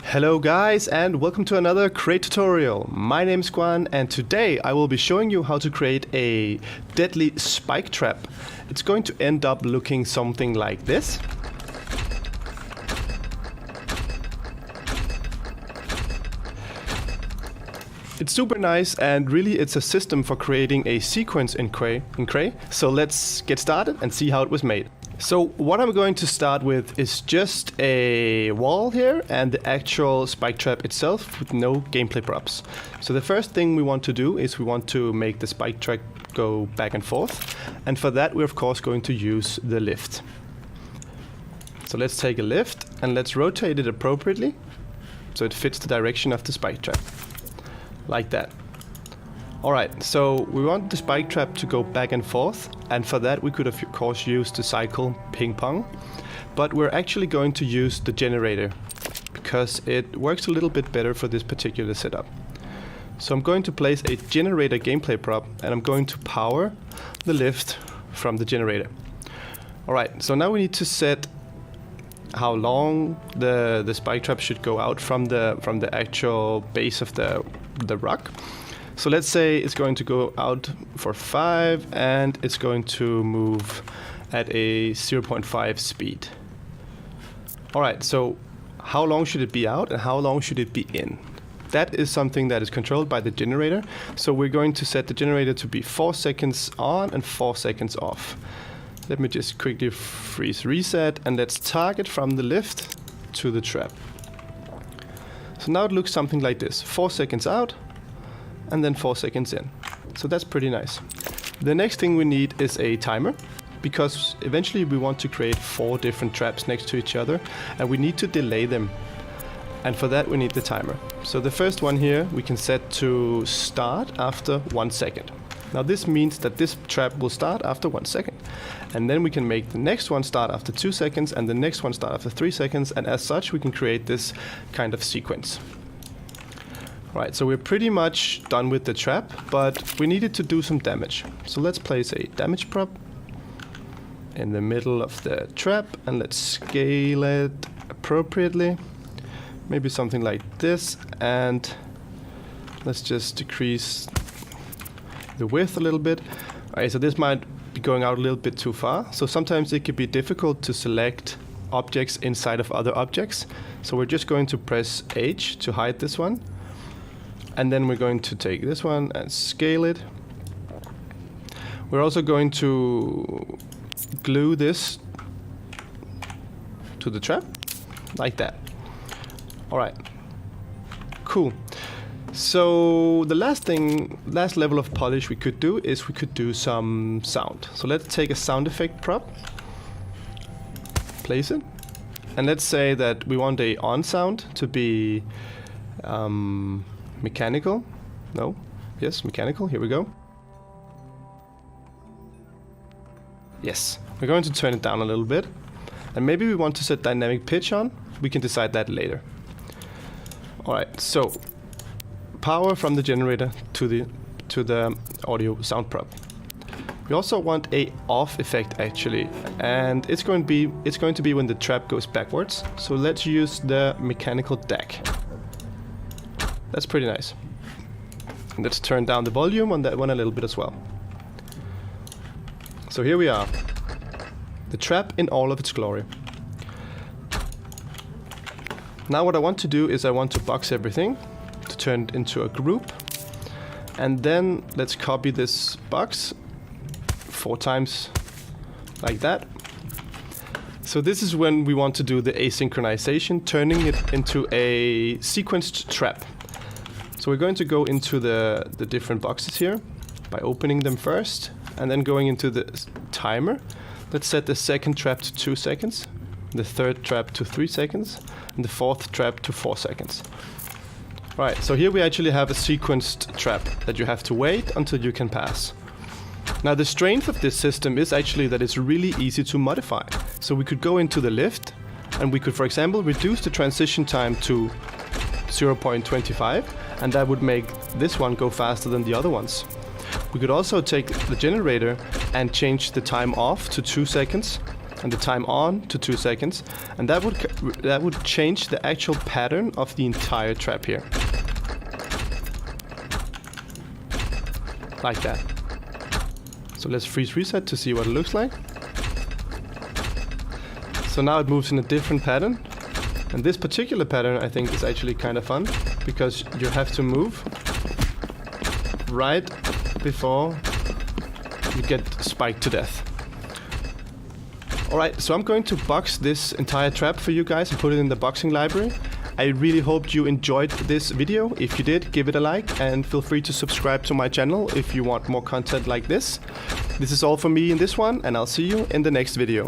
Hello guys, and welcome to another Crey tutorial. My name is Guan, and today I will be showing you how to create a deadly spike trap. It's going to end up looking something like this. It's super nice, and really it's a system for creating a sequence in Crey. So let's get started and see how it was made. So what I'm going to start with is just a wall here and the actual spike trap itself with no gameplay props. So the first thing we want to do is we want to make the spike trap go back and forth, and for that we're of course going to use the lift. So let's take a lift and let's rotate it appropriately so it fits the direction of the spike trap, like that. Alright, so we want the spike trap to go back and forth, and for that we could of course use the cycle ping pong, but we're actually going to use the generator because it works a little bit better for this particular setup. So I'm going to place a generator gameplay prop and I'm going to power the lift from the generator. Alright, so now we need to set how long the spike trap should go out from the actual base of the rock. So let's say it's going to go out for 5 and it's going to move at a 0.5 speed. Alright, so how long should it be out and how long should it be in? That is something that is controlled by the generator. So we're going to set the generator to be 4 seconds on and 4 seconds off. Let me just quickly freeze reset and let's target from the lift to the trap. So now it looks something like this: 4 seconds out and then 4 seconds in. So that's pretty nice. The next thing we need is a timer, because eventually we want to create 4 different traps next to each other and we need to delay them. And for that we need the timer. So the first one here we can set to start after 1 second. Now this means that this trap will start after 1 second. And then we can make the next one start after 2 seconds and the next one start after 3 seconds, and as such we can create this kind of sequence. Right, so we're pretty much done with the trap, but we needed to do some damage. So let's place a damage prop in the middle of the trap and let's scale it appropriately. Maybe something like this, and let's just decrease the width a little bit. Alright, so this might be going out a little bit too far. So sometimes it could be difficult to select objects inside of other objects. So we're just going to press H to hide this one. And then we're going to take this one and scale it. We're also going to glue this to the trap, like that. Alright, cool. So the last level of polish we could do is we could do some sound. So let's take a sound effect prop, place it, and let's say that we want a on sound to be mechanical. No, yes, mechanical, here we go. Yes, we're going to turn it down a little bit. And maybe we want to set dynamic pitch on. We can decide that later. Alright, so power from the generator to the audio sound prop. We also want a off effect actually, and it's going to be when the trap goes backwards. So let's use the mechanical deck. That's pretty nice. And let's turn down the volume on that one a little bit as well. So here we are. The trap in all of its glory. Now what I want to do is I want to box everything to turn it into a group. And then let's copy this box 4 times like that. So this is when we want to do the asynchronization, turning it into a sequenced trap. So we're going to go into the different boxes here by opening them first and then going into the timer. Let's set the second trap to 2 seconds, the third trap to 3 seconds, and the fourth trap to 4 seconds. Right, so here we actually have a sequenced trap that you have to wait until you can pass. Now the strength of this system is actually that it's really easy to modify. So we could go into the lift and we could, for example, reduce the transition time to 0.25, and that would make this one go faster than the other ones. We could also take the generator and change the time off to 2 seconds, and the time on to 2 seconds, and that would change the actual pattern of the entire trap here. Like that. So let's freeze reset to see what it looks like. So now it moves in a different pattern. And this particular pattern I think is actually kind of fun, because you have to move right before you get spiked to death. Alright, so I'm going to box this entire trap for you guys and put it in the boxing library. I really hope you enjoyed this video. If you did, give it a like and feel free to subscribe to my channel if you want more content like this. This is all for me in this one, and I'll see you in the next video.